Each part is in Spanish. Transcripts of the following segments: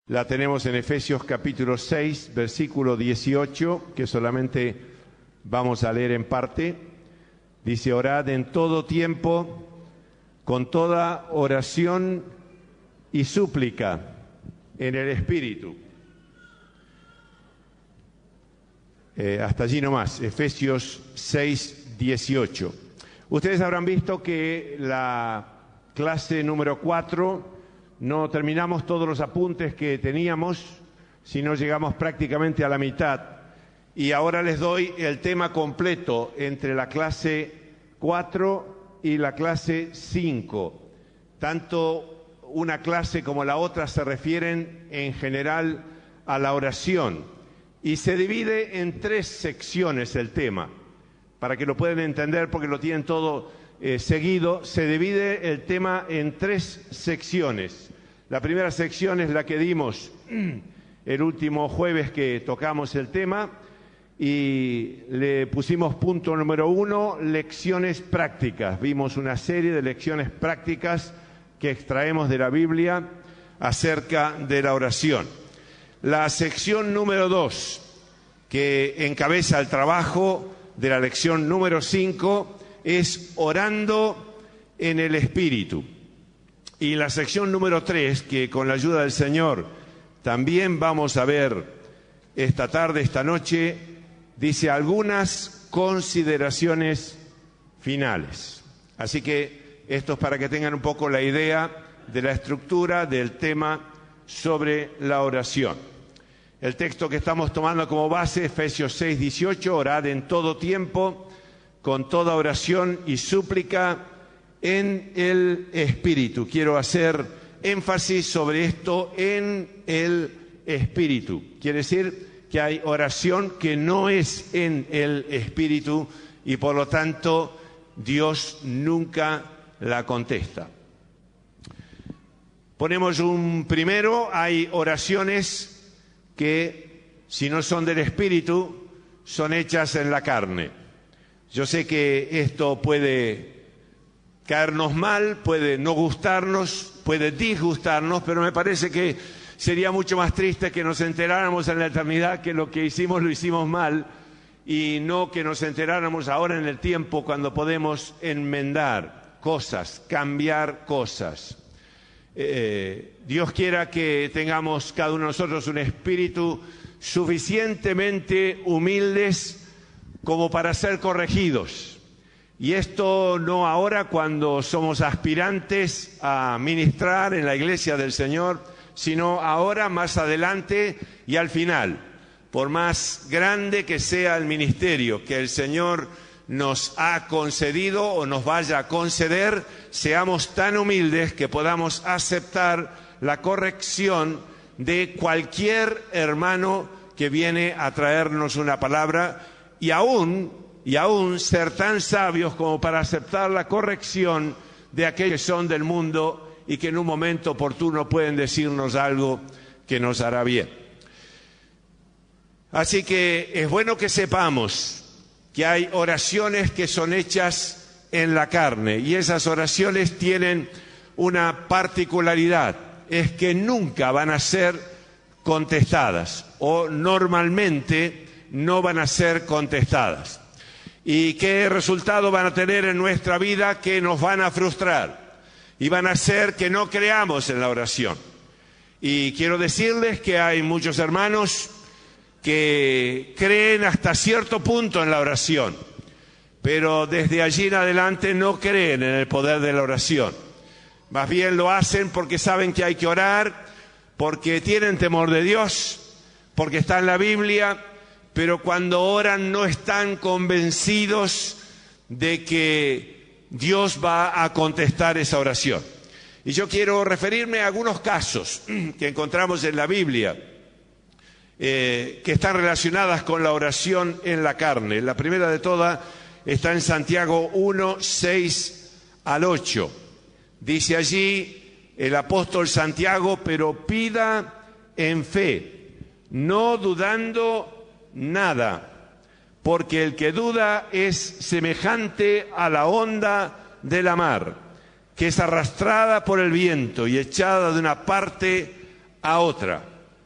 La tenemos en Efesios capítulo 6, versículo 18, que solamente vamos a leer en parte. Dice: orad en todo tiempo, con toda oración y súplica en el Espíritu. Hasta allí nomás, Efesios 6, 18. Ustedes habrán visto que la clase número 4 no terminamos todos los apuntes que teníamos, sino llegamos prácticamente a la mitad. Y ahora les doy el tema completo entre la clase 4 y la clase 5. Tanto una clase como la otra se refieren en general a la oración. Y se divide en 3 secciones el tema, para que lo puedan entender porque lo tienen todo seguido. Se divide el tema en 3 secciones. La primera sección es la que dimos el último jueves que tocamos el tema y le pusimos punto número 1, lecciones prácticas. Vimos una serie de lecciones prácticas que extraemos de la Biblia acerca de la oración. La sección número 2, que encabeza el trabajo de la lección número 5, es orando en el Espíritu. Y la sección número 3, que con la ayuda del Señor también vamos a ver esta tarde, esta noche, dice algunas consideraciones finales. Así que esto es para que tengan un poco la idea de la estructura del tema sobre la oración. El texto que estamos tomando como base, Efesios 6, 18, orad en todo tiempo, con toda oración y súplica en el Espíritu. Quiero hacer énfasis sobre esto, en el Espíritu. Quiere decir que hay oración que no es en el Espíritu y por lo tanto Dios nunca la contesta. Ponemos un primero: hay oraciones que, si no son del Espíritu, son hechas en la carne. Yo sé que esto puede caernos mal, puede no gustarnos, puede disgustarnos, pero me parece que sería mucho más triste que nos enteráramos en la eternidad que lo que hicimos lo hicimos mal y no que nos enteráramos ahora en el tiempo cuando podemos enmendar cosas, cambiar cosas. Dios quiera que tengamos cada uno de nosotros un espíritu suficientemente humildes como para ser corregidos. Y esto no ahora cuando somos aspirantes a ministrar en la iglesia del Señor, sino ahora más adelante y al final. Por más grande que sea el ministerio que el Señor nos ha concedido o nos vaya a conceder, seamos tan humildes que podamos aceptar la corrección de cualquier hermano que viene a traernos una palabra y aún ser tan sabios como para aceptar la corrección de aquellos que son del mundo y que en un momento oportuno pueden decirnos algo que nos hará bien. Así que es bueno que sepamos que hay oraciones que son hechas en la carne y esas oraciones tienen una particularidad, es que nunca van a ser contestadas o normalmente no van a ser contestadas. ¿Y qué resultado van a tener en nuestra vida? Que nos van a frustrar y van a hacer que no creamos en la oración. Y quiero decirles que hay muchos hermanos que creen hasta cierto punto en la oración, pero desde allí en adelante no creen en el poder de la oración. Más bien lo hacen porque saben que hay que orar, porque tienen temor de Dios, porque está en la Biblia, pero cuando oran no están convencidos de que Dios va a contestar esa oración. Y yo quiero referirme a algunos casos que encontramos en la Biblia que están relacionadas con la oración en la carne. La primera de todas está en Santiago 1, 6 al 8. Dice allí el apóstol Santiago: pero pida en fe, no dudando nada, porque el que duda es semejante a la onda de la mar, que es arrastrada por el viento y echada de una parte a otra.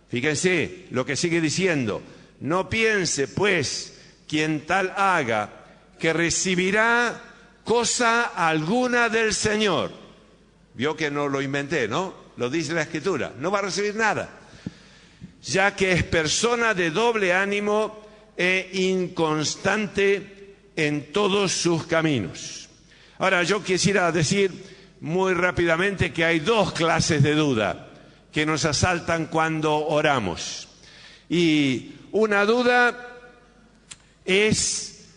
Fíjense lo que sigue diciendo. No piense, pues, quien tal haga, que recibirá cosa alguna del Señor. Vio que no lo inventé, ¿no? Lo dice la Escritura. No va a recibir nada, ya que es persona de doble ánimo e inconstante en todos sus caminos. Ahora, yo quisiera decir muy rápidamente que hay dos clases de duda que nos asaltan cuando oramos. Y una duda es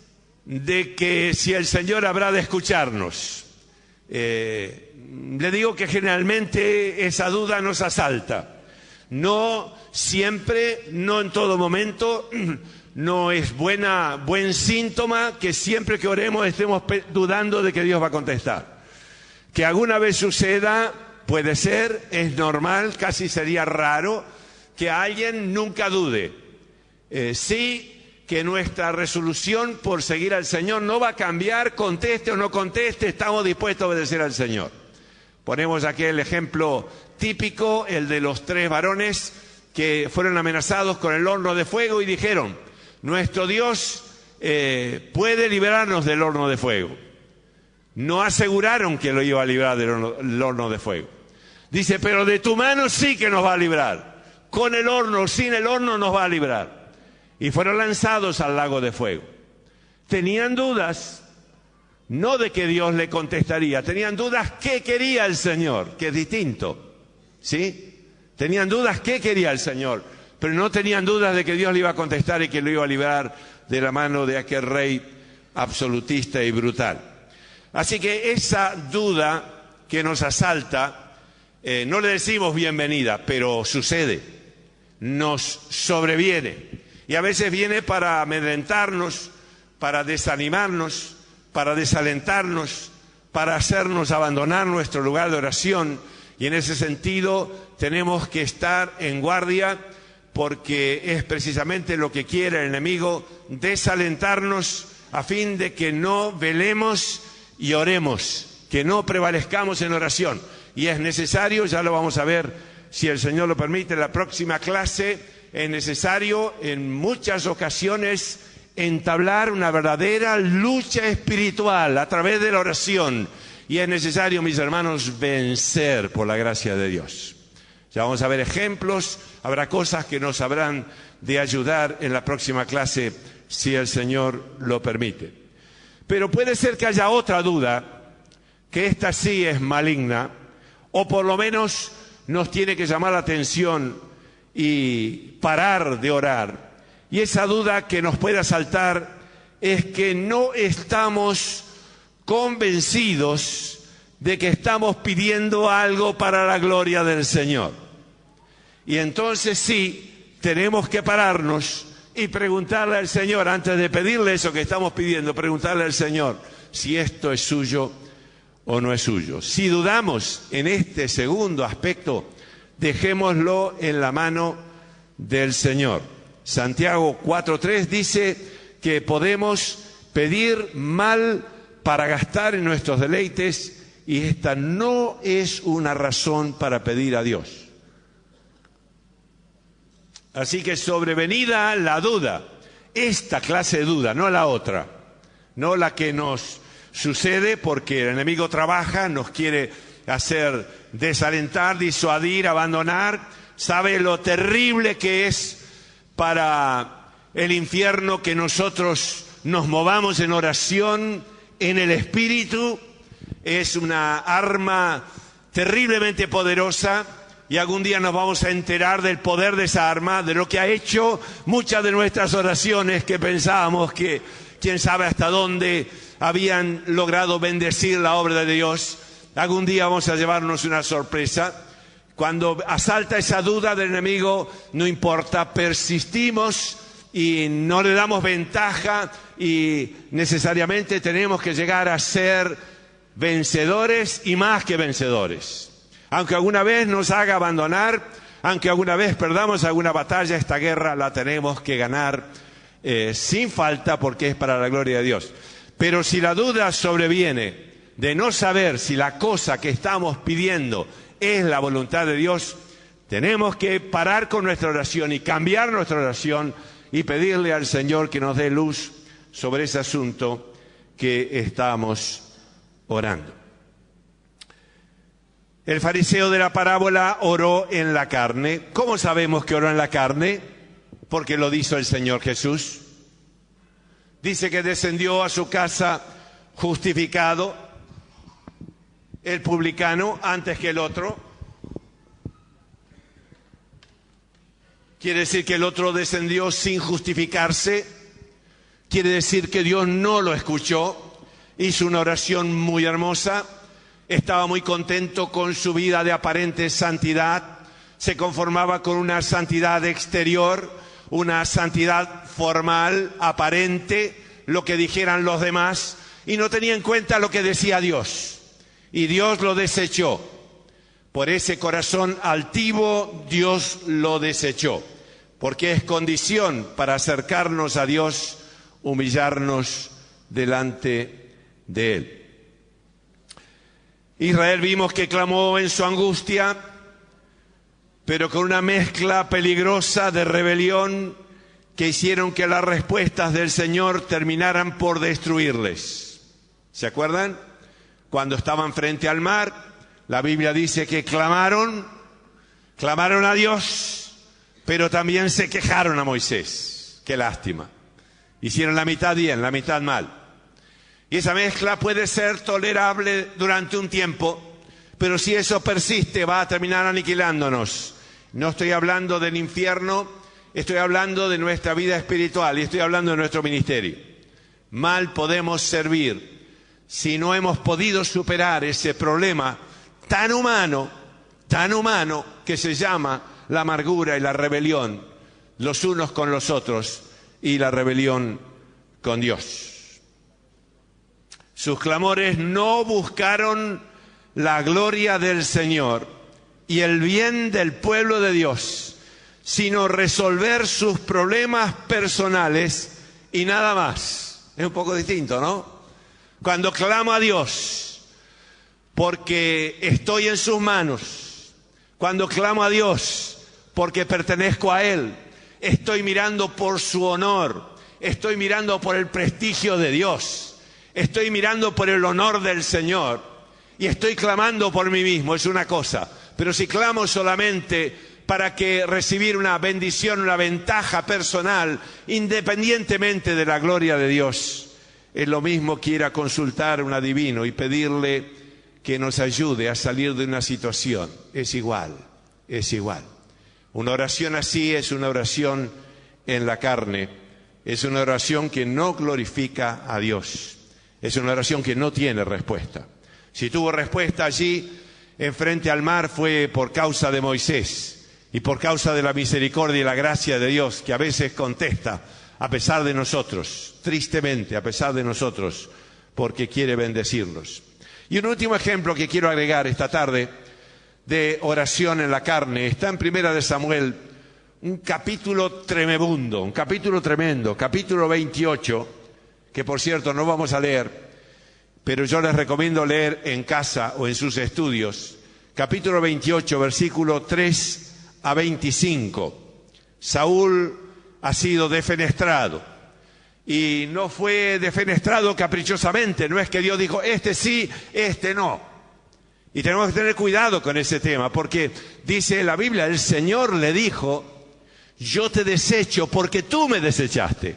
de que si el Señor habrá de escucharnos. Le digo que generalmente esa duda nos asalta. No siempre, no en todo momento, no es buen síntoma que siempre que oremos estemos dudando de que Dios va a contestar. Que alguna vez suceda, puede ser, es normal, casi sería raro que alguien nunca dude. Sí, que nuestra resolución por seguir al Señor no va a cambiar, conteste o no conteste, estamos dispuestos a obedecer al Señor. Ponemos aquí el ejemplo típico, el de los 3 varones que fueron amenazados con el horno de fuego y dijeron, nuestro Dios puede liberarnos del horno de fuego. No aseguraron que lo iba a librar del horno de fuego. Dice, pero de tu mano sí que nos va a librar. Con el horno, sin el horno nos va a librar. Y fueron lanzados al lago de fuego. Tenían dudas, no de que Dios le contestaría, tenían dudas qué quería el Señor, que es distinto, ¿sí? Tenían dudas qué quería el Señor, pero no tenían dudas de que Dios le iba a contestar y que lo iba a librar de la mano de aquel rey absolutista y brutal. Así que esa duda que nos asalta, no le decimos bienvenida, pero sucede, nos sobreviene. Y a veces viene para amedrentarnos, para desanimarnos, para desalentarnos, para hacernos abandonar nuestro lugar de oración. Y en ese sentido tenemos que estar en guardia porque es precisamente lo que quiere el enemigo, desalentarnos a fin de que no velemos y oremos, que no prevalezcamos en oración. Y es necesario, ya lo vamos a ver si el Señor lo permite en la próxima clase, es necesario en muchas ocasiones entablar una verdadera lucha espiritual a través de la oración. Y es necesario, mis hermanos, vencer por la gracia de Dios. Ya vamos a ver ejemplos, habrá cosas que nos habrán de ayudar en la próxima clase, si el Señor lo permite. Pero puede ser que haya otra duda, que esta sí es maligna, o por lo menos nos tiene que llamar la atención y parar de orar. Y esa duda que nos puede asaltar es que no estamos convencidos de que estamos pidiendo algo para la gloria del Señor. Y entonces sí, tenemos que pararnos y preguntarle al Señor, antes de pedirle eso que estamos pidiendo, preguntarle al Señor si esto es suyo o no es suyo. Si dudamos en este segundo aspecto, dejémoslo en la mano del Señor. Santiago 4:3 dice que podemos pedir mal para gastar en nuestros deleites y esta no es una razón para pedir a Dios. Así que sobrevenida la duda, esta clase de duda, no la otra, no la que nos sucede porque el enemigo trabaja, nos quiere hacer desalentar, disuadir, abandonar, sabe lo terrible que es para el infierno que nosotros nos movamos en oración en el Espíritu, es una arma terriblemente poderosa y algún día nos vamos a enterar del poder de esa arma, de lo que ha hecho muchas de nuestras oraciones que pensábamos que quién sabe hasta dónde habían logrado bendecir la obra de Dios. Algún día vamos a llevarnos una sorpresa. Cuando asalta esa duda del enemigo, no importa, persistimos y no le damos ventaja y necesariamente tenemos que llegar a ser vencedores y más que vencedores. Aunque alguna vez nos haga abandonar, aunque alguna vez perdamos alguna batalla, esta guerra la tenemos que ganar sin falta porque es para la gloria de Dios. Pero si la duda sobreviene de no saber si la cosa que estamos pidiendo es la voluntad de Dios, Tenemos que parar con nuestra oración y cambiar nuestra oración y pedirle al Señor que nos dé luz sobre ese asunto que estamos orando. El fariseo de la parábola oró en la carne. ¿Cómo sabemos que oró en la carne? Porque lo dijo el Señor Jesús. Dice que descendió a su casa justificado, el publicano antes que el otro. Quiere decir que el otro descendió sin justificarse. Quiere decir que Dios no lo escuchó. Hizo una oración muy hermosa. Estaba muy contento con su vida de aparente santidad. Se conformaba con una santidad exterior, una santidad formal, aparente, lo que dijeran los demás, y no tenía en cuenta lo que decía Dios. Y Dios lo desechó. Por ese corazón altivo, Dios lo desechó. Porque es condición para acercarnos a Dios, humillarnos delante de Él. Israel vimos que clamó en su angustia, pero con una mezcla peligrosa de rebelión que hicieron que las respuestas del Señor terminaran por destruirles. ¿Se acuerdan? Cuando estaban frente al mar, la Biblia dice que clamaron a Dios, pero también se quejaron a Moisés. Qué lástima. Hicieron la mitad bien, la mitad mal. Y esa mezcla puede ser tolerable durante un tiempo, pero si eso persiste va a terminar aniquilándonos. No estoy hablando del infierno, estoy hablando de nuestra vida espiritual y estoy hablando de nuestro ministerio. Mal podemos servir si no hemos podido superar ese problema tan humano que se llama la amargura y la rebelión, los unos con los otros y la rebelión con Dios. Sus clamores no buscaron la gloria del Señor y el bien del pueblo de Dios, sino resolver sus problemas personales y nada más. Es un poco distinto, ¿no? Cuando clamo a Dios porque estoy en sus manos, cuando clamo a Dios porque pertenezco a Él, estoy mirando por su honor, estoy mirando por el prestigio de Dios. Estoy mirando por el honor del Señor y estoy clamando por mí mismo, es una cosa. Pero si clamo solamente para que recibir una bendición, una ventaja personal, independientemente de la gloria de Dios, es lo mismo que ir a consultar a un adivino y pedirle que nos ayude a salir de una situación. Es igual, es igual. Una oración así es una oración en la carne, es una oración que no glorifica a Dios. Es una oración que no tiene respuesta. Si tuvo respuesta allí, enfrente al mar, fue por causa de Moisés y por causa de la misericordia y la gracia de Dios, que a veces contesta a pesar de nosotros, tristemente a pesar de nosotros, porque quiere bendecirnos. Y un último ejemplo que quiero agregar esta tarde de oración en la carne está en 1 Samuel, un capítulo tremebundo, un capítulo tremendo, capítulo 28, que por cierto no vamos a leer, pero yo les recomiendo leer en casa o en sus estudios, capítulo 28, versículo 3 a 25. Saúl ha sido defenestrado, y no fue defenestrado caprichosamente, no es que Dios dijo, este sí, este no. Y tenemos que tener cuidado con ese tema, porque dice la Biblia, el Señor le dijo, yo te desecho porque tú me desechaste.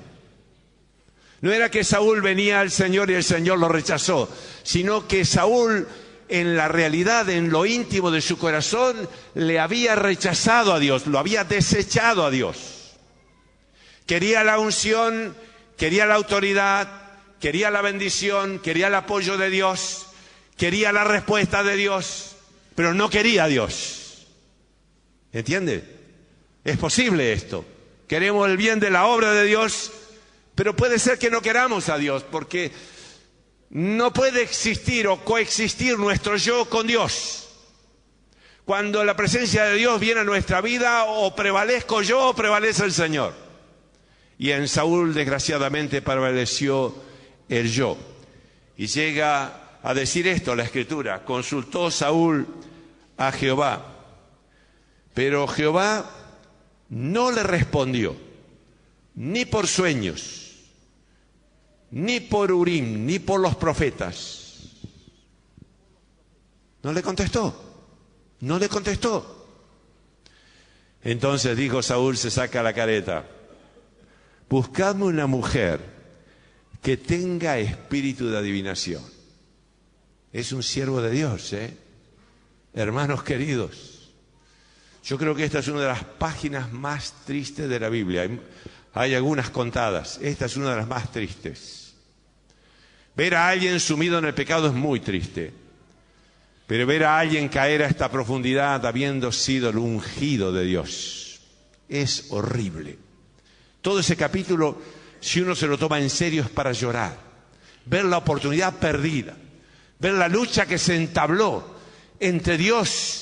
No era que Saúl venía al Señor y el Señor lo rechazó, sino que Saúl, en la realidad, en lo íntimo de su corazón, le había rechazado a Dios, lo había desechado a Dios. Quería la unción, quería la autoridad, quería la bendición, quería el apoyo de Dios, quería la respuesta de Dios, pero no quería a Dios. ¿Entiende? Es posible esto. Queremos el bien de la obra de Dios, pero puede ser que no queramos a Dios, porque no puede existir o coexistir nuestro yo con Dios. Cuando la presencia de Dios viene a nuestra vida, o prevalezco yo o prevalece el Señor. Y en Saúl, desgraciadamente, prevaleció el yo. Y llega a decir esto la Escritura: consultó Saúl a Jehová. Pero Jehová no le respondió, ni por sueños, ni por Urim, ni por los profetas. No le contestó, no le contestó. Entonces dijo Saúl, se saca la careta: buscadme una mujer que tenga espíritu de adivinación. Es un siervo de Dios, hermanos queridos. Yo creo que esta es una de las páginas más tristes de la Biblia. Hay algunas contadas. Esta es una de las más tristes. Ver a alguien sumido en el pecado es muy triste. Pero ver a alguien caer a esta profundidad habiendo sido el ungido de Dios es horrible. Todo ese capítulo, si uno se lo toma en serio, es para llorar. Ver la oportunidad perdida. Ver la lucha que se entabló entre Dios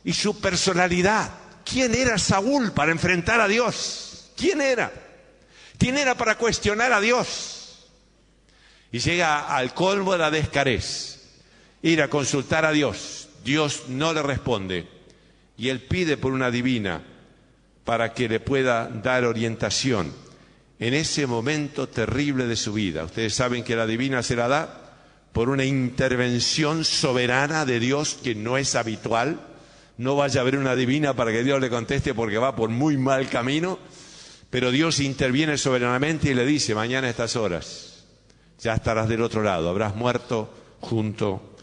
y su personalidad. ¿Quién era Saúl para enfrentar a Dios? ¿Quién era? ¿Quién era para cuestionar a Dios? Y llega al colmo de la descarez. Ir a consultar a Dios. Dios no le responde. Y él pide por una divina para que le pueda dar orientación en ese momento terrible de su vida. Ustedes saben que la divina se la da por una intervención soberana de Dios que no es habitual. No vaya a haber una divina para que Dios le conteste porque va por muy mal camino, pero Dios interviene soberanamente y le dice: mañana a estas horas ya estarás del otro lado, habrás muerto junto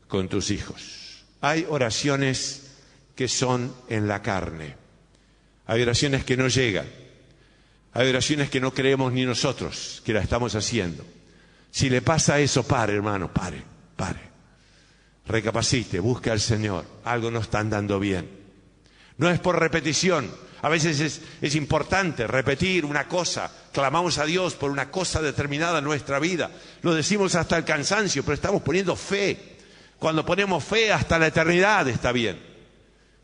con tus hijos. Hay oraciones que son en la carne, hay oraciones que no llegan, hay oraciones que no creemos ni nosotros que la estamos haciendo. Si le pasa eso, pare, hermano, pare. Recapacite, busque al Señor. Algo no está andando bien. No es por repetición. A veces es importante repetir una cosa. Clamamos a Dios por una cosa determinada en nuestra vida. Lo decimos hasta el cansancio, pero estamos poniendo fe. Cuando ponemos fe, hasta la eternidad está bien.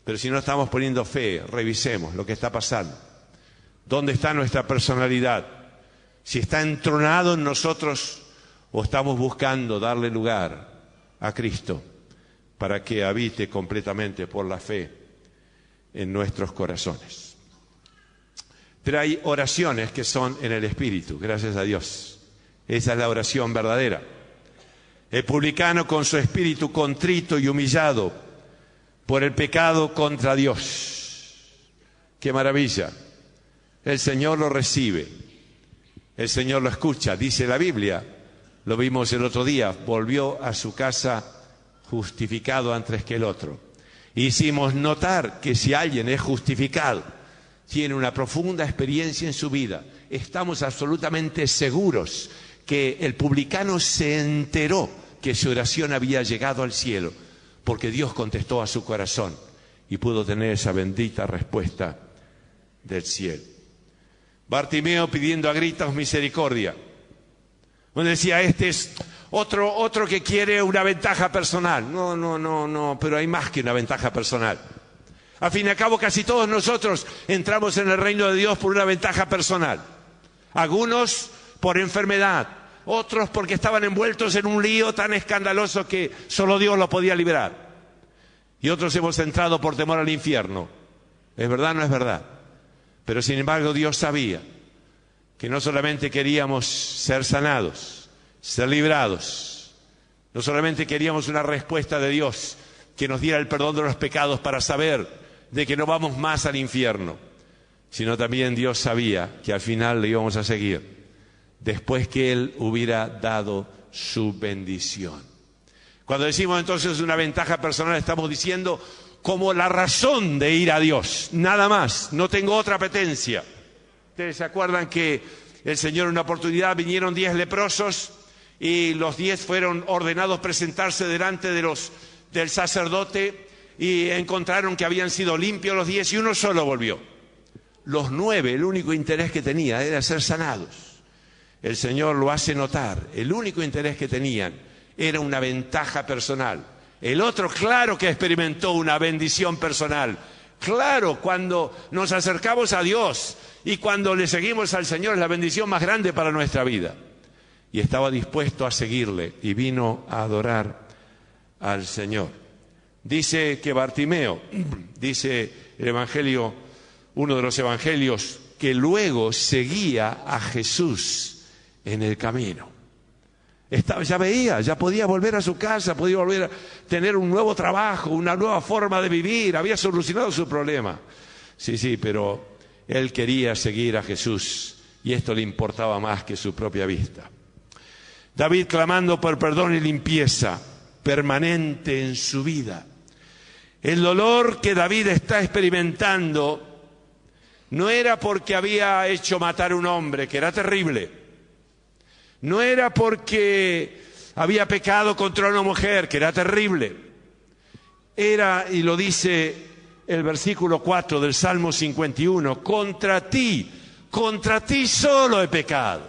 Pero si no estamos poniendo fe, revisemos lo que está pasando. ¿Dónde está nuestra personalidad? Si está entronado en nosotros o estamos buscando darle lugar a Cristo para que habite completamente por la fe en nuestros corazones. Pero hay oraciones que son en el Espíritu, gracias a Dios. Esa es la oración verdadera. El publicano con su espíritu contrito y humillado por el pecado contra Dios. ¡Qué maravilla! El Señor lo recibe, el Señor lo escucha, dice la Biblia. Lo vimos el otro día, volvió a su casa justificado antes que el otro. Hicimos notar que si alguien es justificado, tiene una profunda experiencia en su vida, estamos absolutamente seguros que el publicano se enteró que su oración había llegado al cielo, porque Dios contestó a su corazón y pudo tener esa bendita respuesta del cielo. Bartimeo pidiendo a gritos misericordia. Uno decía, este es otro que quiere una ventaja personal. No, pero hay más que una ventaja personal. Al fin y al cabo, casi todos nosotros entramos en el reino de Dios por una ventaja personal. Algunos por enfermedad, otros porque estaban envueltos en un lío tan escandaloso que solo Dios lo podía librar. Y otros hemos entrado por temor al infierno. ¿Es verdad o no es verdad? Pero sin embargo Dios sabía que no solamente queríamos ser sanados, ser librados, no solamente queríamos una respuesta de Dios que nos diera el perdón de los pecados para saber de que no vamos más al infierno, sino también Dios sabía que al final le íbamos a seguir después que Él hubiera dado su bendición. Cuando decimos entonces una ventaja personal, estamos diciendo como la razón de ir a Dios, nada más, no tengo otra apetencia. Ustedes se acuerdan que el Señor en una oportunidad vinieron 10 leprosos y los 10 fueron ordenados presentarse delante del sacerdote y encontraron que habían sido limpios los 10 y uno solo volvió. Los 9, el único interés que tenía era ser sanados. El Señor lo hace notar, el único interés que tenían era una ventaja personal. El otro, claro que experimentó una bendición personal. Claro, cuando nos acercamos a Dios y cuando le seguimos al Señor es la bendición más grande para nuestra vida. Y estaba dispuesto a seguirle y vino a adorar al Señor. Dice que Bartimeo, dice el evangelio, uno de los evangelios que luego seguía a Jesús en el camino. Ya veía, ya podía volver a su casa, podía volver a tener un nuevo trabajo, una nueva forma de vivir, había solucionado su problema. Sí, pero él quería seguir a Jesús y esto le importaba más que su propia vista. David clamando por perdón y limpieza permanente en su vida. El dolor que David está experimentando no era porque había hecho matar a un hombre, que era terrible. No era porque había pecado contra una mujer, que era terrible. Era, y lo dice el versículo 4 del Salmo 51, contra ti solo he pecado.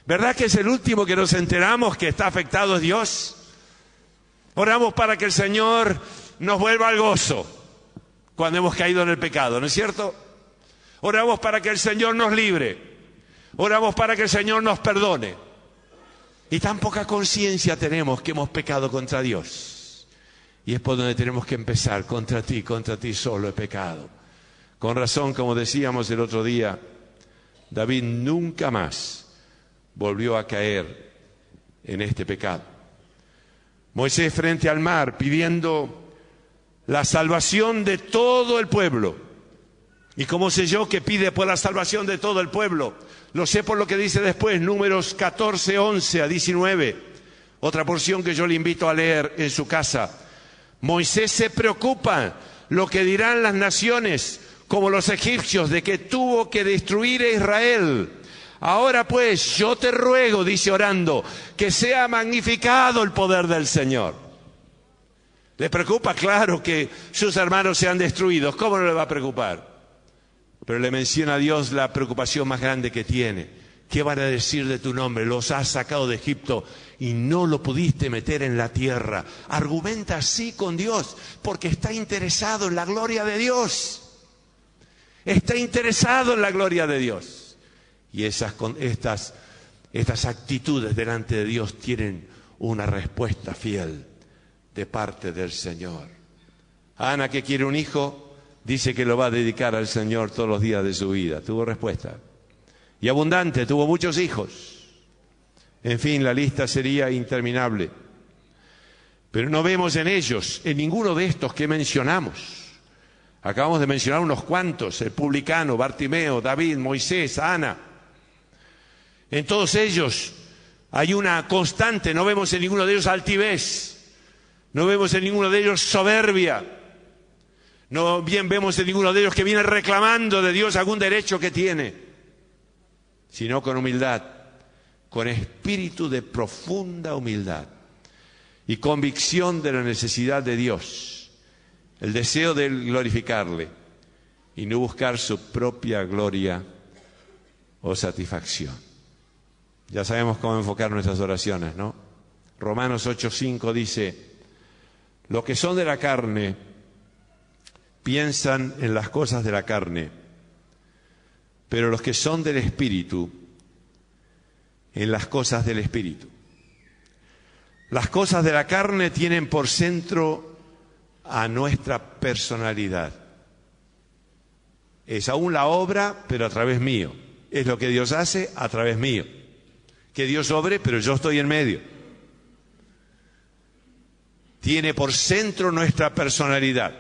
¿Verdad que es el último que nos enteramos que está afectado es Dios? Oramos para que el Señor nos vuelva al gozo cuando hemos caído en el pecado, ¿no es cierto? Oramos para que el Señor nos libre. Oramos para que el Señor nos perdone. Y tan poca conciencia tenemos que hemos pecado contra Dios. Y es por donde tenemos que empezar. Contra ti solo he pecado. Con razón, como decíamos el otro día, David nunca más volvió a caer en este pecado. Moisés frente al mar pidiendo la salvación de todo el pueblo. ¿Y cómo sé yo que pide por la salvación de todo el pueblo? Lo sé por lo que dice después, Números 14, 11 a 19. Otra porción que yo le invito a leer en su casa. Moisés se preocupa lo que dirán las naciones, como los egipcios, de que tuvo que destruir a Israel. Ahora pues, yo te ruego, dice orando, que sea magnificado el poder del Señor. ¿Le preocupa? Claro, que sus hermanos sean destruidos. ¿Cómo no le va a preocupar? Pero le menciona a Dios la preocupación más grande que tiene. ¿Qué van a decir de tu nombre? Los has sacado de Egipto y no lo pudiste meter en la tierra. Argumenta así con Dios porque está interesado en la gloria de Dios. Está interesado en la gloria de Dios. Y estas actitudes delante de Dios tienen una respuesta fiel de parte del Señor. Ana, que quiere un hijo, dice que lo va a dedicar al Señor todos los días de su vida. Tuvo respuesta. Y abundante, tuvo muchos hijos. En fin, la lista sería interminable. Pero no vemos en ellos, en ninguno de estos que mencionamos. Acabamos de mencionar unos cuantos: el publicano, Bartimeo, David, Moisés, Ana. En todos ellos hay una constante, no vemos en ninguno de ellos altivez, no vemos en ninguno de ellos soberbia. No bien vemos en ninguno de ellos que viene reclamando de Dios algún derecho que tiene, sino con humildad, con espíritu de profunda humildad y convicción de la necesidad de Dios, el deseo de glorificarle y no buscar su propia gloria o satisfacción. Ya sabemos cómo enfocar nuestras oraciones, ¿no? Romanos 8:5 dice: los que son de la carne piensan en las cosas de la carne, pero los que son del Espíritu, en las cosas del Espíritu. Las cosas de la carne tienen por centro a nuestra personalidad. Es aún la obra, pero a través mío. Es lo que Dios hace a través mío. Que Dios obre, pero yo estoy en medio. Tiene por centro nuestra personalidad.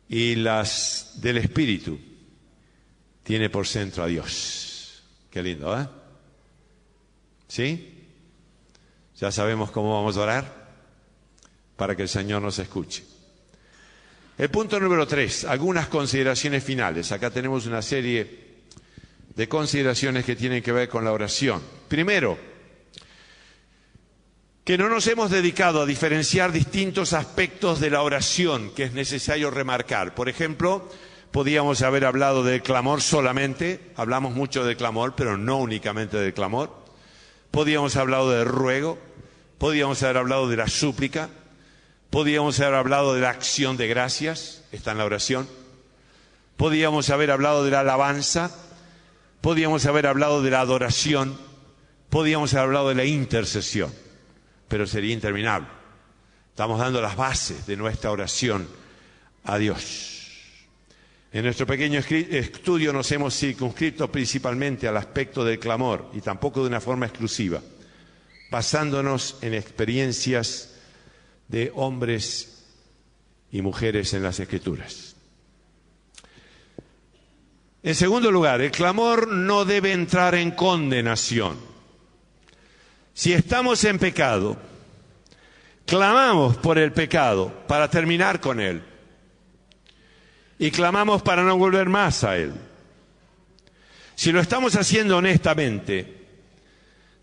Y las del Espíritu tiene por centro a Dios. Qué lindo, ¿eh? ¿Sí? Ya sabemos cómo vamos a orar para que el Señor nos escuche. El punto número 3, algunas consideraciones finales. Acá tenemos una serie de consideraciones que tienen que ver con la oración. Primero, que no nos hemos dedicado a diferenciar distintos aspectos de la oración que es necesario remarcar. Por ejemplo, podíamos haber hablado del clamor solamente, hablamos mucho del clamor, pero no únicamente del clamor. Podíamos haber hablado del ruego, podíamos haber hablado de la súplica, podíamos haber hablado de la acción de gracias, está en la oración. Podíamos haber hablado de la alabanza, podíamos haber hablado de la adoración, podíamos haber hablado de la intercesión. Pero sería interminable. Estamos dando las bases de nuestra oración a Dios. En nuestro pequeño estudio nos hemos circunscrito principalmente al aspecto del clamor y tampoco de una forma exclusiva, basándonos en experiencias de hombres y mujeres en las Escrituras. En segundo lugar, el clamor no debe entrar en condenación. Si estamos en pecado, clamamos por el pecado para terminar con él. Y clamamos para no volver más a él. Si lo estamos haciendo honestamente,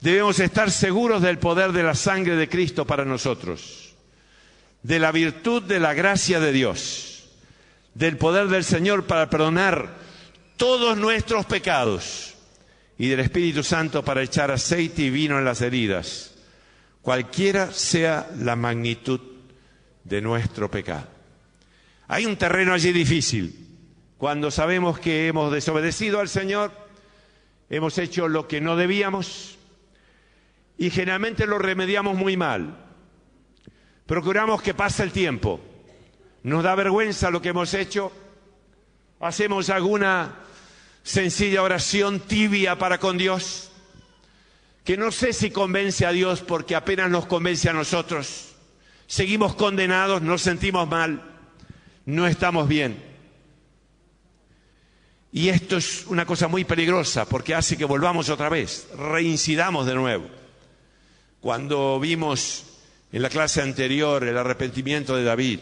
debemos estar seguros del poder de la sangre de Cristo para nosotros, de la virtud de la gracia de Dios, del poder del Señor para perdonar todos nuestros pecados y del Espíritu Santo para echar aceite y vino en las heridas, cualquiera sea la magnitud de nuestro pecado. Hay un terreno allí difícil, cuando sabemos que hemos desobedecido al Señor, hemos hecho lo que no debíamos y generalmente lo remediamos muy mal. Procuramos que pase el tiempo, nos da vergüenza lo que hemos hecho, hacemos alguna sencilla oración tibia para con Dios, que no sé si convence a Dios porque apenas nos convence a nosotros. Seguimos condenados, nos sentimos mal. No estamos bien. Y esto es una cosa muy peligrosa porque hace que volvamos otra vez, reincidamos de nuevo. Cuando vimos en la clase anterior el arrepentimiento de David,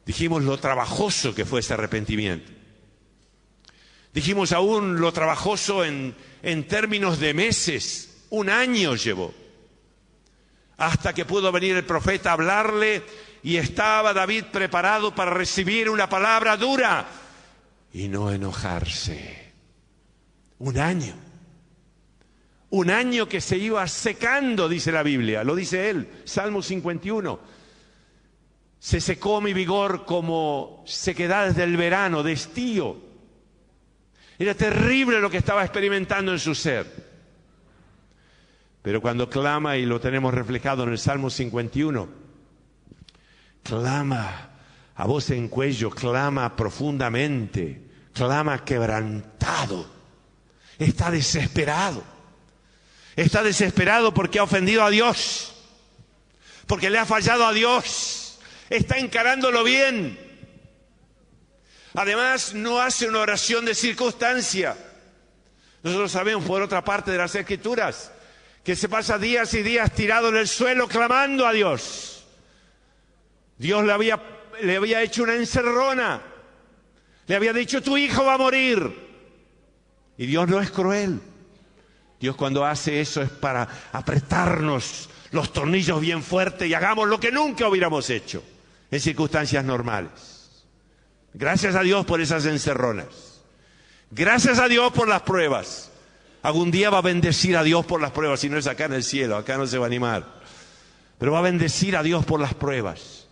dijimos lo trabajoso que fue ese arrepentimiento. Dijimos aún lo trabajoso en términos de meses, 1 año llevó, hasta que pudo venir el profeta a hablarle. Y estaba David preparado para recibir una palabra dura y no enojarse. 1 año. 1 año que se iba secando, dice la Biblia, lo dice él, Salmo 51. Se secó mi vigor como sequedades del verano, de estío. Era terrible lo que estaba experimentando en su ser. Pero cuando clama, y lo tenemos reflejado en el Salmo 51, clama a voz en cuello, clama profundamente, clama quebrantado. Está desesperado. Está desesperado porque ha ofendido a Dios, porque le ha fallado a Dios. Está encarándolo bien. Además, no hace una oración de circunstancia. Nosotros sabemos por otra parte de las Escrituras que se pasa días y días tirado en el suelo clamando a Dios. Dios le había hecho una encerrona, le había dicho tu hijo va a morir. Y Dios no es cruel. Dios cuando hace eso es para apretarnos los tornillos bien fuerte y hagamos lo que nunca hubiéramos hecho en circunstancias normales. Gracias a Dios por esas encerronas. Gracias a Dios por las pruebas. Algún día va a bendecir a Dios por las pruebas, si no es acá en el cielo, acá no se va a animar. Pero va a bendecir a Dios por las pruebas.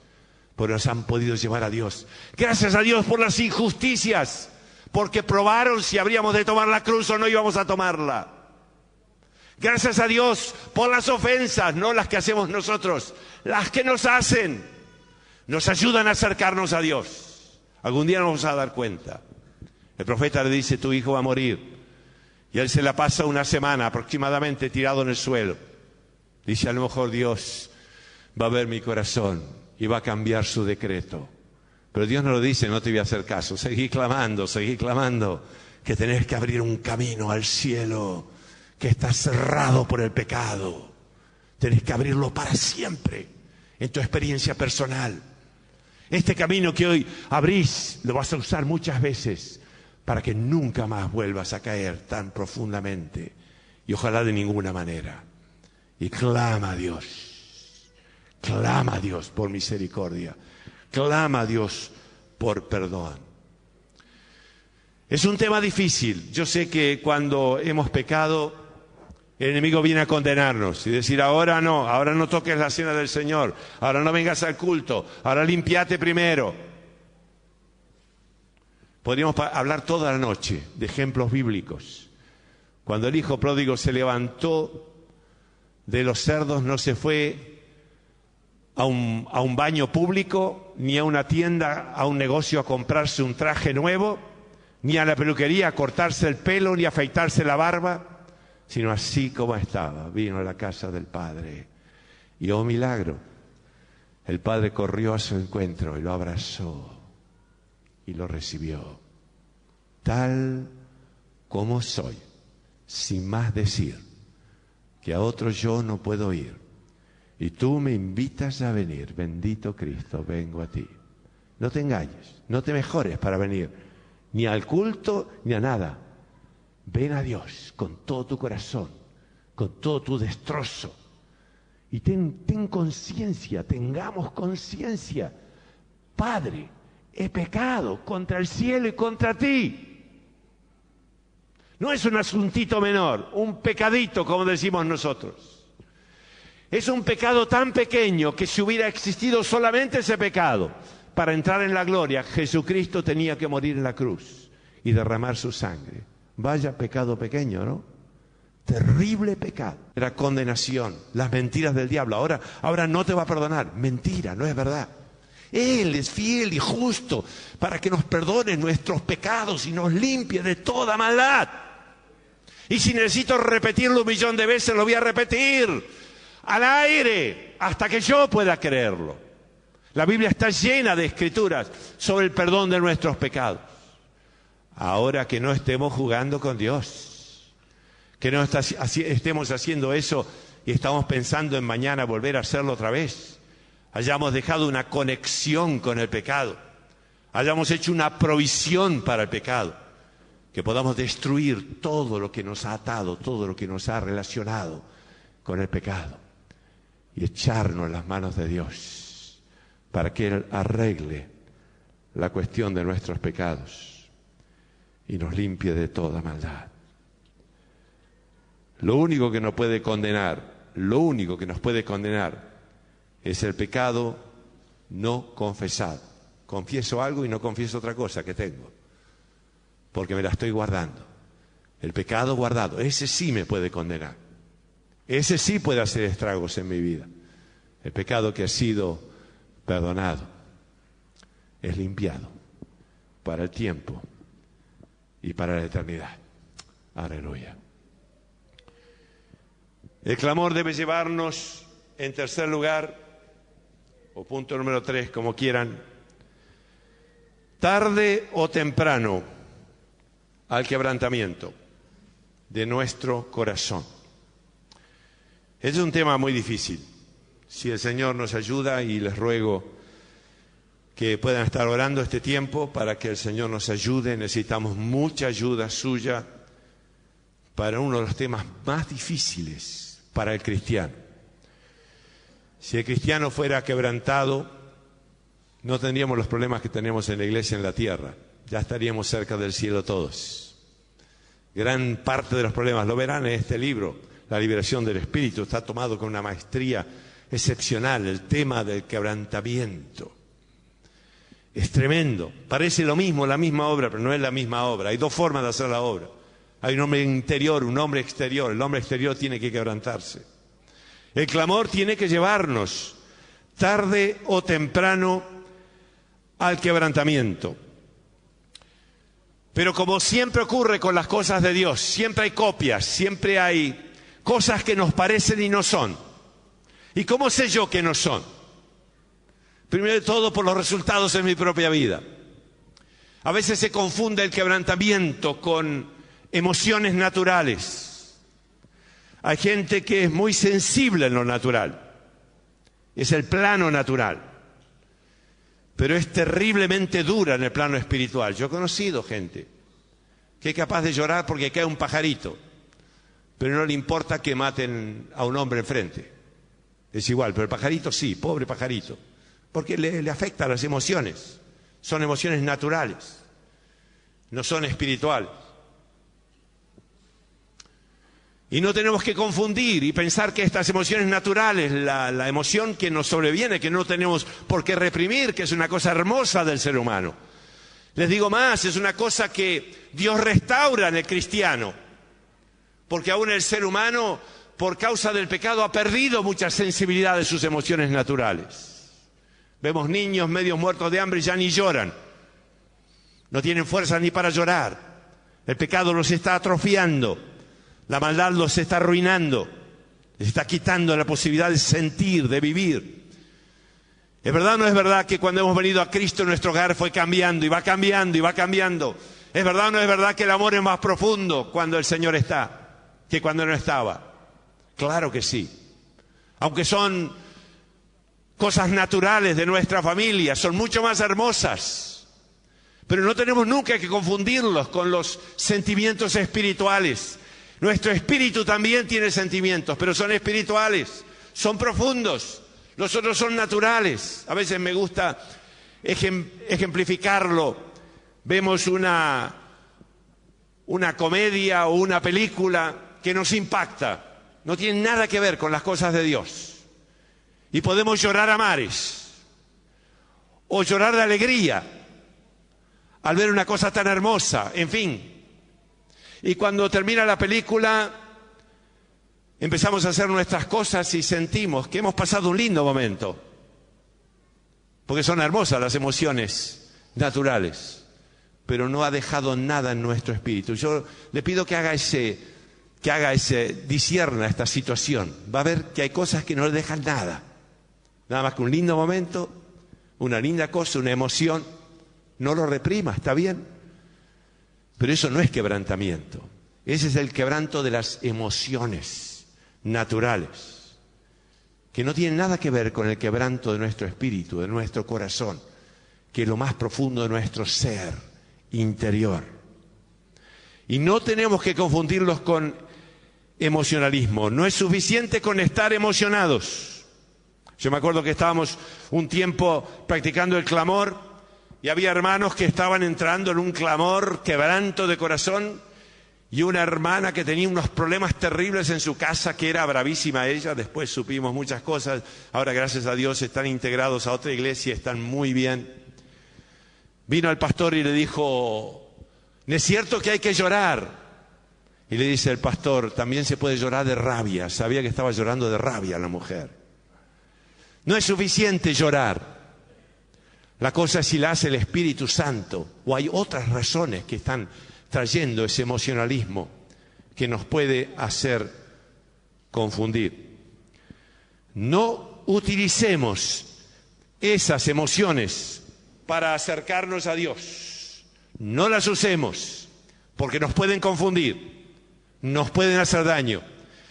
Porque nos han podido llevar a Dios. Gracias a Dios por las injusticias, porque probaron si habríamos de tomar la cruz o no íbamos a tomarla. Gracias a Dios por las ofensas, no las que hacemos nosotros, las que nos hacen, nos ayudan a acercarnos a Dios. Algún día nos vamos a dar cuenta. El profeta le dice, tu hijo va a morir. Y él se la pasa 1 semana aproximadamente tirado en el suelo. Dice, a lo mejor Dios va a ver mi corazón y va a cambiar su decreto. Pero Dios no lo dice, no te voy a hacer caso. Seguí clamando, que tenés que abrir un camino al cielo que está cerrado por el pecado. Tenés que abrirlo para siempre en tu experiencia personal. Este camino que hoy abrís lo vas a usar muchas veces para que nunca más vuelvas a caer tan profundamente y ojalá de ninguna manera. Y clama a Dios. Clama a Dios por misericordia. Clama a Dios por perdón. Es un tema difícil. Yo sé que cuando hemos pecado, el enemigo viene a condenarnos y decir, ahora no toques la cena del Señor, ahora no vengas al culto, ahora limpiate primero. Podríamos hablar toda la noche de ejemplos bíblicos. Cuando el hijo pródigo se levantó de los cerdos, no se fue a un baño público, ni a una tienda, a un negocio a comprarse un traje nuevo, ni a la peluquería a cortarse el pelo, ni a afeitarse la barba, sino así como estaba. Vino a la casa del Padre y, oh milagro, el Padre corrió a su encuentro y lo abrazó y lo recibió, tal como soy, sin más decir que a otro yo no puedo ir. Y tú me invitas a venir, bendito Cristo, vengo a ti. No te engañes, no te mejores para venir, ni al culto, ni a nada. Ven a Dios con todo tu corazón, con todo tu destrozo. Y ten conciencia, tengamos conciencia. Padre, he pecado contra el cielo y contra ti. No es un asuntito menor, un pecadito, como decimos nosotros. Es un pecado tan pequeño que si hubiera existido solamente ese pecado, para entrar en la gloria, Jesucristo tenía que morir en la cruz y derramar su sangre. Vaya pecado pequeño, ¿no? Terrible pecado. Era condenación, las mentiras del diablo. Ahora no te va a perdonar. Mentira, no es verdad. Él es fiel y justo para que nos perdone nuestros pecados y nos limpie de toda maldad. Y si necesito repetirlo 1.000.000 de veces, lo voy a repetir al aire hasta que yo pueda creerlo. La Biblia está llena de escrituras sobre el perdón de nuestros pecados. Ahora que no estemos jugando con Dios, que no estemos haciendo eso y estamos pensando en mañana volver a hacerlo otra vez, hayamos dejado una conexión con el pecado, hayamos hecho una provisión para el pecado, que podamos destruir todo lo que nos ha atado, todo lo que nos ha relacionado con el pecado y echarnos en las manos de Dios para que Él arregle la cuestión de nuestros pecados y nos limpie de toda maldad. Lo único que nos puede condenar es el pecado no confesado. Confieso algo y no confieso otra cosa que tengo, porque me la estoy guardando. El pecado guardado, ese sí me puede condenar. Ese sí puede hacer estragos en mi vida. El pecado que ha sido perdonado es limpiado para el tiempo y para la eternidad. Aleluya. El clamor debe llevarnos, en tercer lugar, o punto número 3, como quieran, tarde o temprano, al quebrantamiento de nuestro corazón. Es un tema muy difícil. Si el Señor nos ayuda, y les ruego que puedan estar orando este tiempo para que el Señor nos ayude, necesitamos mucha ayuda suya para uno de los temas más difíciles para el cristiano. Si el cristiano fuera quebrantado, no tendríamos los problemas que tenemos en la iglesia en la tierra, ya estaríamos cerca del cielo todos. Gran parte de los problemas, lo verán en este libro, La liberación del espíritu, está tomado con una maestría excepcional, el tema del quebrantamiento. Es tremendo, parece lo mismo, la misma obra, pero no es la misma obra. Hay dos formas de hacer la obra. Hay un hombre interior, un hombre exterior. El hombre exterior tiene que quebrantarse. El clamor tiene que llevarnos, tarde o temprano, al quebrantamiento. Pero como siempre ocurre con las cosas de Dios, siempre hay copias, siempre hay cosas que nos parecen y no son. ¿Y cómo sé yo que no son? Primero de todo, por los resultados en mi propia vida. A veces se confunde el quebrantamiento con emociones naturales. Hay gente que es muy sensible en lo natural. Es el plano natural. Pero es terriblemente dura en el plano espiritual. Yo he conocido gente que es capaz de llorar porque cae un pajarito, pero no le importa que maten a un hombre enfrente. Es igual, pero el pajarito sí, pobre pajarito, porque le afectan las emociones. Son emociones naturales, no son espirituales. Y no tenemos que confundir y pensar que estas emociones naturales, la emoción que nos sobreviene, que no tenemos por qué reprimir, que es una cosa hermosa del ser humano. Les digo más, es una cosa que Dios restaura en el cristiano, porque aún el ser humano por causa del pecado, ha perdido mucha sensibilidad de sus emociones naturales. Vemos niños medio muertos de hambre y ya ni lloran. No tienen fuerza ni para llorar. El pecado los está atrofiando. La maldad los está arruinando. Les está quitando la posibilidad de sentir, de vivir. ¿Es verdad o no es verdad que cuando hemos venido a Cristo nuestro hogar fue cambiando y va cambiando y va cambiando? ¿Es verdad o no es verdad que el amor es más profundo cuando el Señor está que cuando no estaba? Claro que sí. Aunque son cosas naturales de nuestra familia, son mucho más hermosas. Pero no tenemos nunca que confundirlos con los sentimientos espirituales. Nuestro espíritu también tiene sentimientos, pero son espirituales, son profundos. Los otros son naturales. A veces me gusta ejemplificarlo. Vemos una comedia o una película que nos impacta. No tiene nada que ver con las cosas de Dios. Y podemos llorar a mares. O llorar de alegría al ver una cosa tan hermosa. En fin. Y cuando termina la película, empezamos a hacer nuestras cosas y sentimos que hemos pasado un lindo momento. Porque son hermosas las emociones naturales. Pero no ha dejado nada en nuestro espíritu. Yo le pido que discierna esta situación. Va a ver que hay cosas que no le dejan nada. Nada más que un lindo momento, una linda cosa, una emoción. No lo reprima, está bien. Pero eso no es quebrantamiento. Ese es el quebranto de las emociones naturales, que no tienen nada que ver con el quebranto de nuestro espíritu, de nuestro corazón, que es lo más profundo de nuestro ser interior. Y no tenemos que confundirlos con emocionalismo. No es suficiente con estar emocionados. Yo me acuerdo que estábamos un tiempo practicando el clamor y había hermanos que estaban entrando en un clamor, quebranto de corazón, y una hermana que tenía unos problemas terribles en su casa, que era bravísima ella. Después supimos muchas cosas. Ahora, gracias a Dios, están integrados a otra iglesia, están muy bien. Vino al pastor y le dijo: ¿no es cierto que hay que llorar? Y le dice el pastor: también se puede llorar de rabia. Sabía que estaba llorando de rabia la mujer. No es suficiente llorar. La cosa es si la hace el Espíritu Santo o hay otras razones que están trayendo ese emocionalismo que nos puede hacer confundir. No utilicemos esas emociones para acercarnos a Dios. No las usemos, porque nos pueden confundir, nos pueden hacer daño.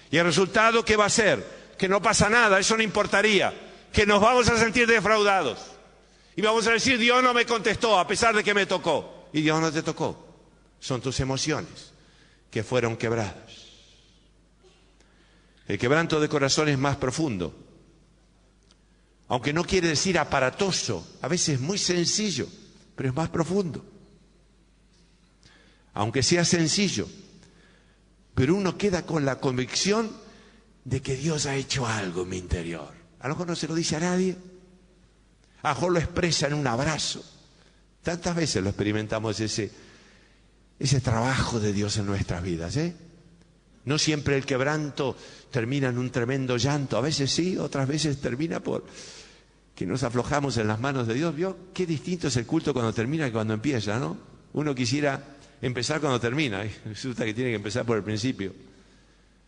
Y el resultado, ¿qué va a ser? Que no pasa nada, eso no importaría, que nos vamos a sentir defraudados. Y vamos a decir: Dios no me contestó a pesar de que me tocó. Y Dios no te tocó. Son tus emociones que fueron quebradas. El quebranto de corazón es más profundo. Aunque no quiere decir aparatoso, a veces es muy sencillo, pero es más profundo. Aunque sea sencillo, pero uno queda con la convicción de que Dios ha hecho algo en mi interior. A lo mejor no se lo dice a nadie, a lo mejor lo expresa en un abrazo. Tantas veces lo experimentamos ese trabajo de Dios en nuestras vidas, ¿eh? No siempre el quebranto termina en un tremendo llanto. A veces sí, otras veces termina por que nos aflojamos en las manos de Dios. ¿Vio? Qué distinto es el culto cuando termina que cuando empieza, ¿no? Uno quisiera empezar cuando termina. Resulta que tiene que empezar por el principio.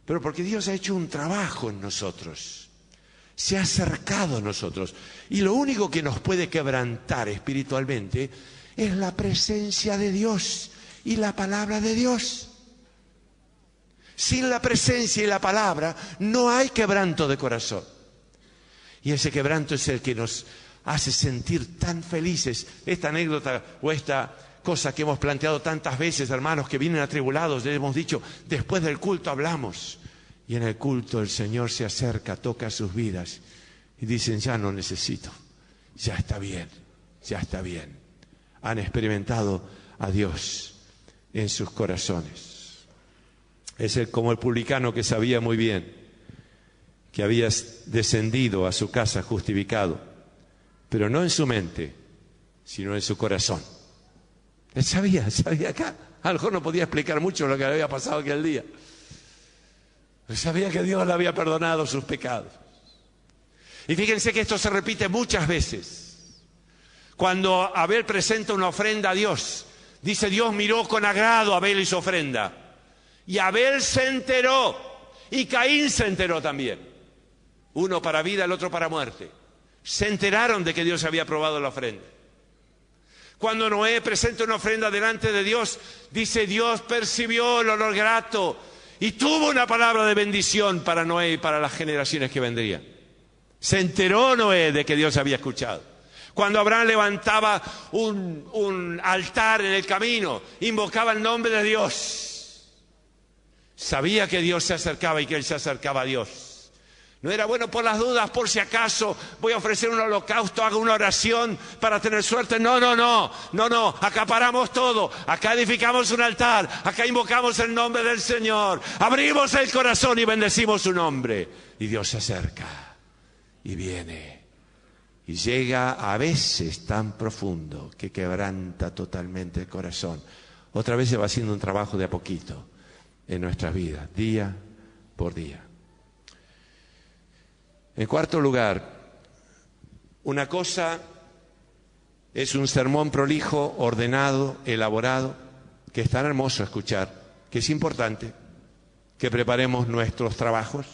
Pero porque Dios ha hecho un trabajo en nosotros. Se ha acercado a nosotros. Y lo único que nos puede quebrantar espiritualmente es la presencia de Dios y la palabra de Dios. Sin la presencia y la palabra no hay quebranto de corazón. Y ese quebranto es el que nos hace sentir tan felices. Esta anécdota o esta cosa que hemos planteado tantas veces, hermanos que vienen atribulados, les hemos dicho: después del culto hablamos. Y en el culto el Señor se acerca, toca sus vidas y dicen: ya no necesito, ya está bien, ya está bien. Han experimentado a Dios en sus corazones. Es como el publicano que sabía muy bien que había descendido a su casa justificado, pero no en su mente, sino en su corazón. Él sabía acá. A lo mejor no podía explicar mucho lo que le había pasado aquel día. Sabía que Dios le había perdonado sus pecados. Y fíjense que esto se repite muchas veces. Cuando Abel presenta una ofrenda a Dios, dice: Dios miró con agrado a Abel y su ofrenda. Y Abel se enteró, y Caín se enteró también. Uno para vida, el otro para muerte. Se enteraron de que Dios había aprobado la ofrenda. Cuando Noé presenta una ofrenda delante de Dios, dice: Dios percibió el olor grato y tuvo una palabra de bendición para Noé y para las generaciones que vendrían. Se enteró Noé de que Dios había escuchado. Cuando Abraham levantaba un altar en el camino, invocaba el nombre de Dios. Sabía que Dios se acercaba y que él se acercaba a Dios. No era bueno por las dudas, por si acaso voy a ofrecer un holocausto, hago una oración para tener suerte. No, acá paramos todo, acá edificamos un altar, acá invocamos el nombre del Señor, abrimos el corazón y bendecimos su nombre. Y Dios se acerca y viene y llega a veces tan profundo que quebranta totalmente el corazón. Otra vez se va haciendo un trabajo de a poquito en nuestras vidas, día por día. En cuarto lugar, una cosa es un sermón prolijo, ordenado, elaborado, que es tan hermoso escuchar, que es importante que preparemos nuestros trabajos.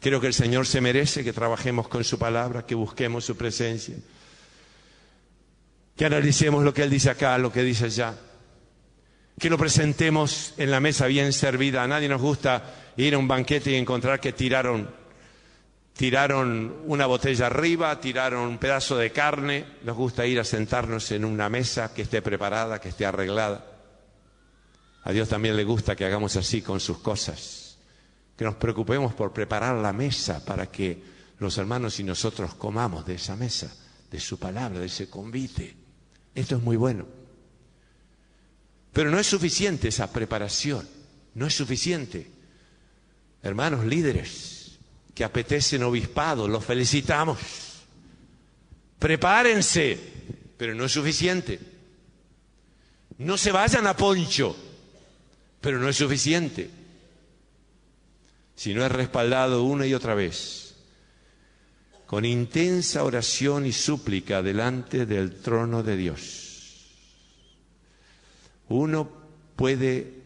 Creo que el Señor se merece que trabajemos con su palabra, que busquemos su presencia, que analicemos lo que Él dice acá, lo que dice allá, que lo presentemos en la mesa bien servida. A nadie nos gusta ir a un banquete y encontrar que tiraron una botella arriba, tiraron un pedazo de carne. Nos gusta ir a sentarnos en una mesa que esté preparada, que esté arreglada. A Dios también le gusta que hagamos así con sus cosas, que nos preocupemos por preparar la mesa para que los hermanos y nosotros comamos de esa mesa, de su palabra, de ese convite. Esto es muy bueno. Pero no es suficiente esa preparación, no es suficiente. Hermanos líderes que apetecen obispado, los felicitamos. Prepárense, pero no es suficiente. No se vayan a poncho, pero no es suficiente. Si no es respaldado una y otra vez, con intensa oración y súplica delante del trono de Dios, uno puede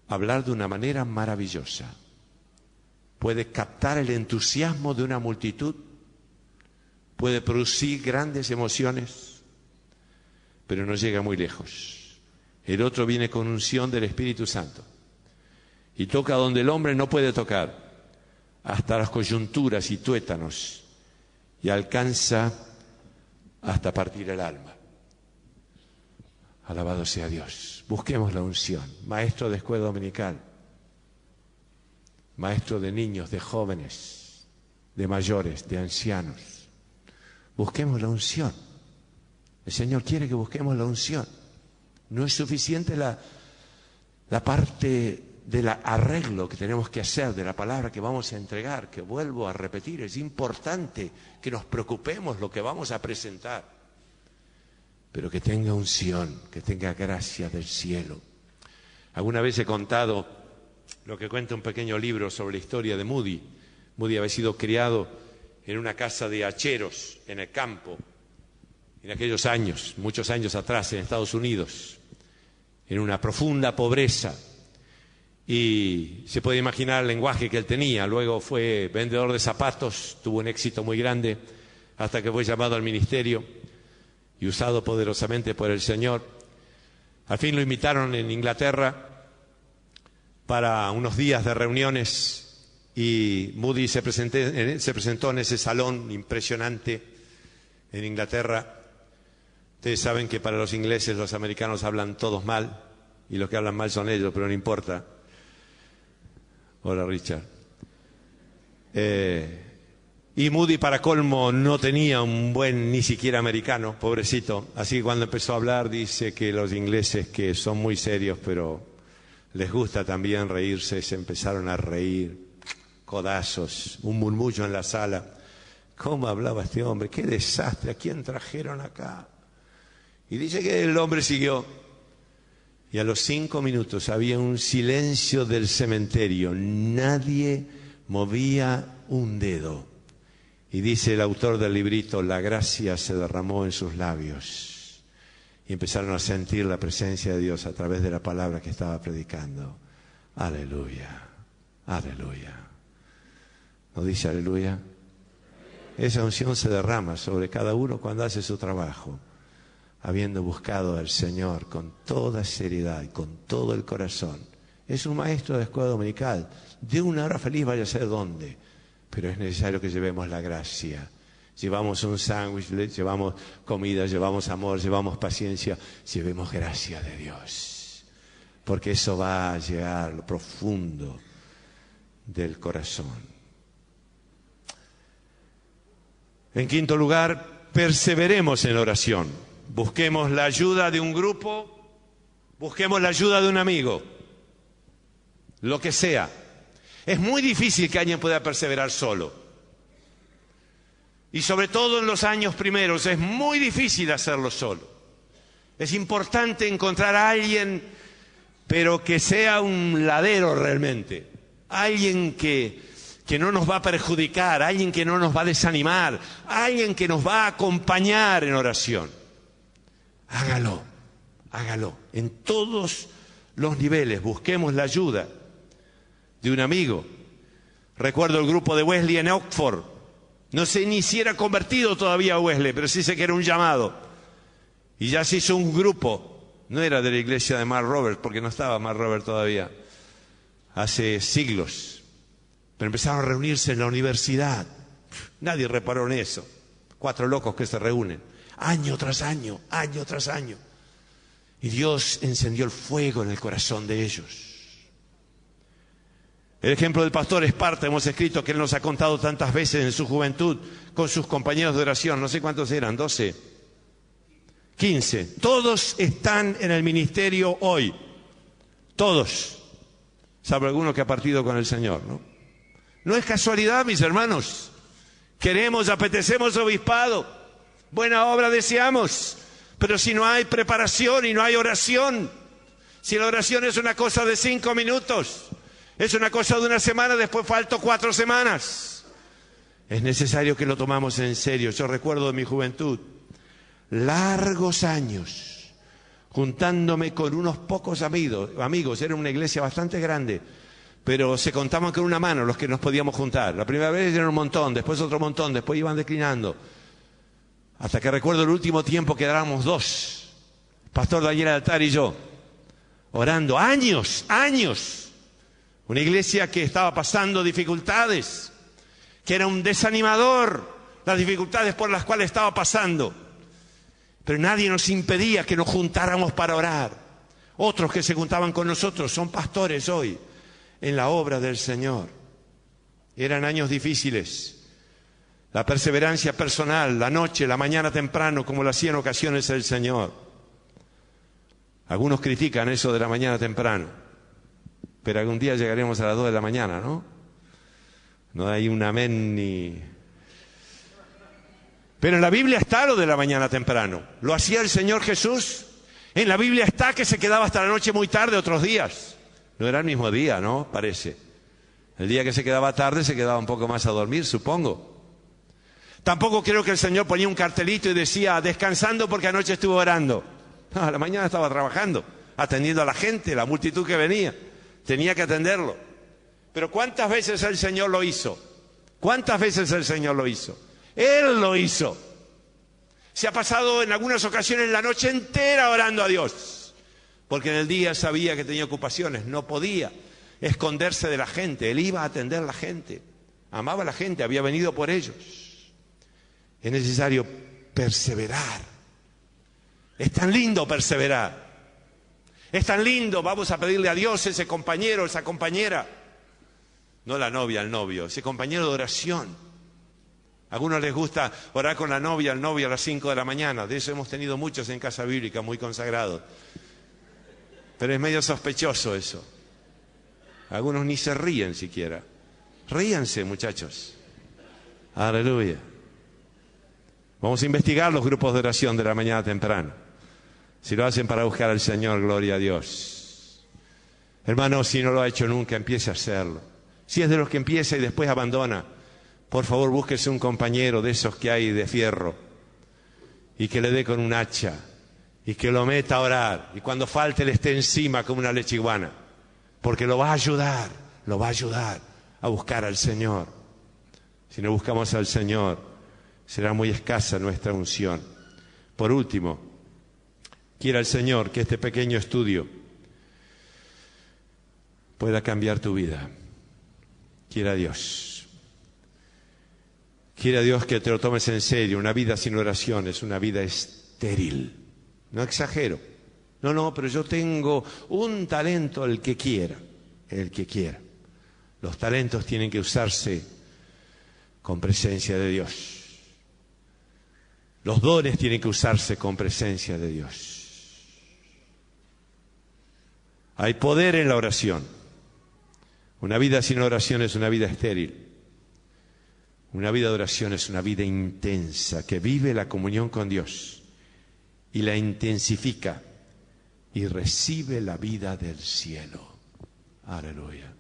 hablar de una manera maravillosa. Puede captar el entusiasmo de una multitud, puede producir grandes emociones, pero no llega muy lejos. El otro viene con unción del Espíritu Santo y toca donde el hombre no puede tocar, hasta las coyunturas y tuétanos, y alcanza hasta partir el alma. Alabado sea Dios. Busquemos la unción. Maestro de escuela dominical, maestro de niños, de jóvenes, de mayores, de ancianos. Busquemos la unción. El Señor quiere que busquemos la unción. No es suficiente la parte del arreglo que tenemos que hacer de la palabra que vamos a entregar, que vuelvo a repetir. Es importante que nos preocupemos lo que vamos a presentar, pero que tenga unción, que tenga gracia del cielo. Alguna vez he contado lo que cuenta un pequeño libro sobre la historia de Moody. Moody había sido criado en una casa de hacheros en el campo, en aquellos años, muchos años atrás, en Estados Unidos, en una profunda pobreza. Y se puede imaginar el lenguaje que él tenía. Luego fue vendedor de zapatos, tuvo un éxito muy grande, hasta que fue llamado al ministerio y usado poderosamente por el Señor. Al fin lo invitaron en Inglaterra para unos días de reuniones y Moody se presentó en ese salón impresionante en Inglaterra. Ustedes saben que para los ingleses los americanos hablan todos mal y los que hablan mal son ellos, pero no importa. Hola, Richard. Y Moody, para colmo, no tenía un buen ni siquiera americano, pobrecito. Así que cuando empezó a hablar dice que los ingleses, que son muy serios, pero les gusta también reírse, se empezaron a reír, codazos, un murmullo en la sala. ¿Cómo hablaba este hombre? ¡Qué desastre! ¿A quién trajeron acá? Y dice que el hombre siguió. Y a los 5 minutos había un silencio del cementerio. Nadie movía un dedo. Y dice el autor del librito, la gracia se derramó en sus labios. Y empezaron a sentir la presencia de Dios a través de la palabra que estaba predicando. Aleluya, aleluya. ¿No dice aleluya? Esa unción se derrama sobre cada uno cuando hace su trabajo, habiendo buscado al Señor con toda seriedad y con todo el corazón. Es un maestro de escuela dominical. De una hora feliz vaya a ser donde. Pero es necesario que llevemos la gracia. Llevamos un sándwich, llevamos comida, llevamos amor, llevamos paciencia. Llevemos gracia de Dios. Porque eso va a llegar a lo profundo del corazón. En quinto lugar, perseveremos en la oración. Busquemos la ayuda de un grupo, busquemos la ayuda de un amigo, lo que sea. Es muy difícil que alguien pueda perseverar solo. Y sobre todo en los años primeros es muy difícil hacerlo solo. Es importante encontrar a alguien, pero que sea un ladero realmente. Alguien que no nos va a perjudicar, alguien que no nos va a desanimar, alguien que nos va a acompañar en oración. Hágalo, hágalo. En todos los niveles busquemos la ayuda de un amigo. Recuerdo el grupo de Wesley en Oxford. No sé ni si era convertido todavía a Wesley, pero sí sé que era un llamado. Y ya se hizo un grupo. No era de la iglesia de Mark Roberts, porque no estaba Mark Roberts todavía. Hace siglos. Pero empezaron a reunirse en la universidad. Nadie reparó en eso. 4 locos que se reúnen. Año tras año, año tras año. Y Dios encendió el fuego en el corazón de ellos. El ejemplo del pastor Esparta, hemos escrito que él nos ha contado tantas veces en su juventud con sus compañeros de oración. No sé cuántos eran, 12, 15. Todos están en el ministerio hoy. Todos. Salvo alguno que ha partido con el Señor, ¿no? No es casualidad, mis hermanos. Queremos, apetecemos obispado. Buena obra deseamos. Pero si no hay preparación y no hay oración, si la oración es una cosa de 5 minutos, es una cosa de una semana, después falto 4 semanas. Es necesario que lo tomamos en serio. Yo recuerdo de mi juventud, largos años, juntándome con unos pocos amigos. Era una iglesia bastante grande, pero se contaban con una mano los que nos podíamos juntar. La primera vez eran un montón, después otro montón, después iban declinando. Hasta que recuerdo el último tiempo que éramos 2, Pastor Daniel Altar y yo, orando años. Una iglesia que estaba pasando dificultades, que era un desanimador, las dificultades por las cuales estaba pasando. Pero nadie nos impedía que nos juntáramos para orar. Otros que se juntaban con nosotros son pastores hoy en la obra del Señor. Eran años difíciles. La perseverancia personal, la noche, la mañana temprano, como lo hacía en ocasiones el Señor. Algunos critican eso de la mañana temprano, pero algún día llegaremos a las 2 de la mañana, ¿no? No hay un amén ni... Pero en la Biblia está lo de la mañana temprano. ¿Lo hacía el Señor Jesús? En la Biblia está que se quedaba hasta la noche muy tarde otros días. No era el mismo día, ¿no? Parece. El día que se quedaba tarde se quedaba un poco más a dormir, supongo. Tampoco creo que el Señor ponía un cartelito y decía, descansando porque anoche estuve orando. No, a la mañana estaba trabajando, atendiendo a la gente, la multitud que venía. Tenía que atenderlo. Pero ¿cuántas veces el Señor lo hizo? ¿Cuántas veces el Señor lo hizo? Él lo hizo. Se ha pasado en algunas ocasiones la noche entera orando a Dios. Porque en el día sabía que tenía ocupaciones, no podía esconderse de la gente. Él iba a atender a la gente. Amaba a la gente, había venido por ellos. Es necesario perseverar. Es tan lindo perseverar. Es tan lindo, vamos a pedirle a Dios ese compañero, esa compañera. No la novia, el novio, ese compañero de oración. A algunos les gusta orar con la novia, el novio a las 5 de la mañana. De eso hemos tenido muchos en Casa Bíblica, muy consagrados. Pero es medio sospechoso eso. Algunos ni se ríen siquiera. Ríanse, muchachos. Aleluya. Vamos a investigar los grupos de oración de la mañana temprano. Si lo hacen para buscar al Señor, gloria a Dios. Hermano, si no lo ha hecho nunca, empiece a hacerlo. Si es de los que empieza y después abandona, por favor, búsquese un compañero de esos que hay de fierro y que le dé con un hacha y que lo meta a orar. Y cuando falte le esté encima como una lechiguana, porque lo va a ayudar a buscar al Señor. Si no buscamos al Señor, será muy escasa nuestra unción. Por último, quiera el Señor que este pequeño estudio pueda cambiar tu vida. Quiera Dios. Quiera Dios que te lo tomes en serio. Una vida sin oración es una vida estéril. No exagero. No, pero yo tengo un talento, el que quiera. Los talentos tienen que usarse con presencia de Dios. Los dones tienen que usarse con presencia de Dios. Hay poder en la oración. Una vida sin oración es una vida estéril. Una vida de oración es una vida intensa que vive la comunión con Dios y la intensifica y recibe la vida del cielo. Aleluya.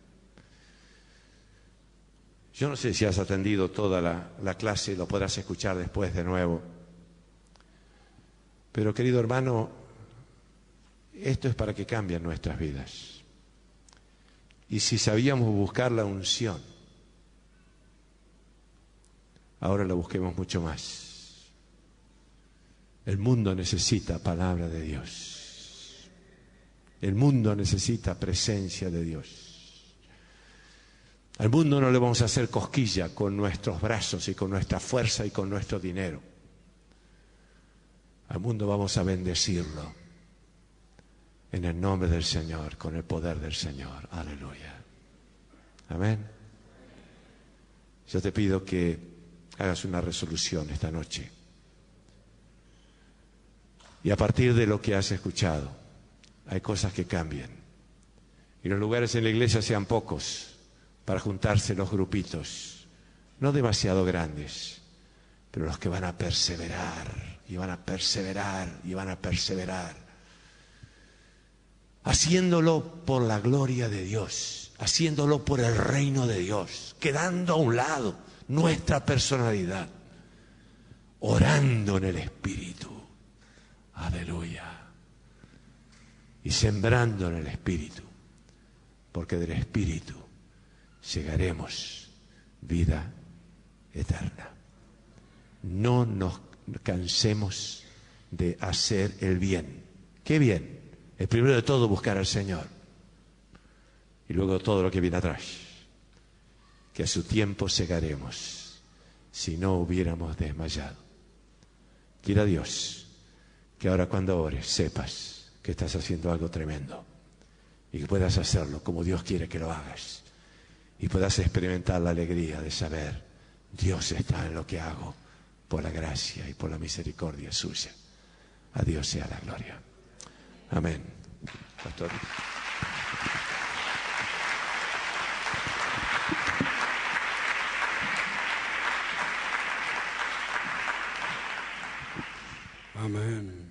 Yo no sé si has atendido toda la clase, lo podrás escuchar después de nuevo. Pero querido hermano, esto es para que cambien nuestras vidas. Y si sabíamos buscar la unción, ahora la busquemos mucho más. El mundo necesita palabra de Dios. El mundo necesita presencia de Dios. Al mundo no le vamos a hacer cosquilla con nuestros brazos y con nuestra fuerza y con nuestro dinero. Al mundo vamos a bendecirlo en el nombre del Señor, con el poder del Señor. Aleluya. Amén. Yo te pido que hagas una resolución esta noche. Y a partir de lo que has escuchado, hay cosas que cambian. Y los lugares en la iglesia sean pocos para juntarse los grupitos, no demasiado grandes, pero los que van a perseverar, y van a perseverar, y van a perseverar, haciéndolo por la gloria de Dios, haciéndolo por el reino de Dios, quedando a un lado nuestra personalidad, orando en el Espíritu, aleluya, y sembrando en el Espíritu, porque del Espíritu llegaremos vida eterna. No nos cansemos de hacer el bien. ¿Qué bien? El primero de todo buscar al Señor y luego todo lo que viene atrás, que a su tiempo llegaremos si no hubiéramos desmayado. Quiera Dios que ahora cuando ores sepas que estás haciendo algo tremendo y que puedas hacerlo como Dios quiere que lo hagas y puedas experimentar la alegría de saber Dios está en lo que hago por la gracia y por la misericordia suya. A Dios sea la gloria. Amén. Pastor. Amén.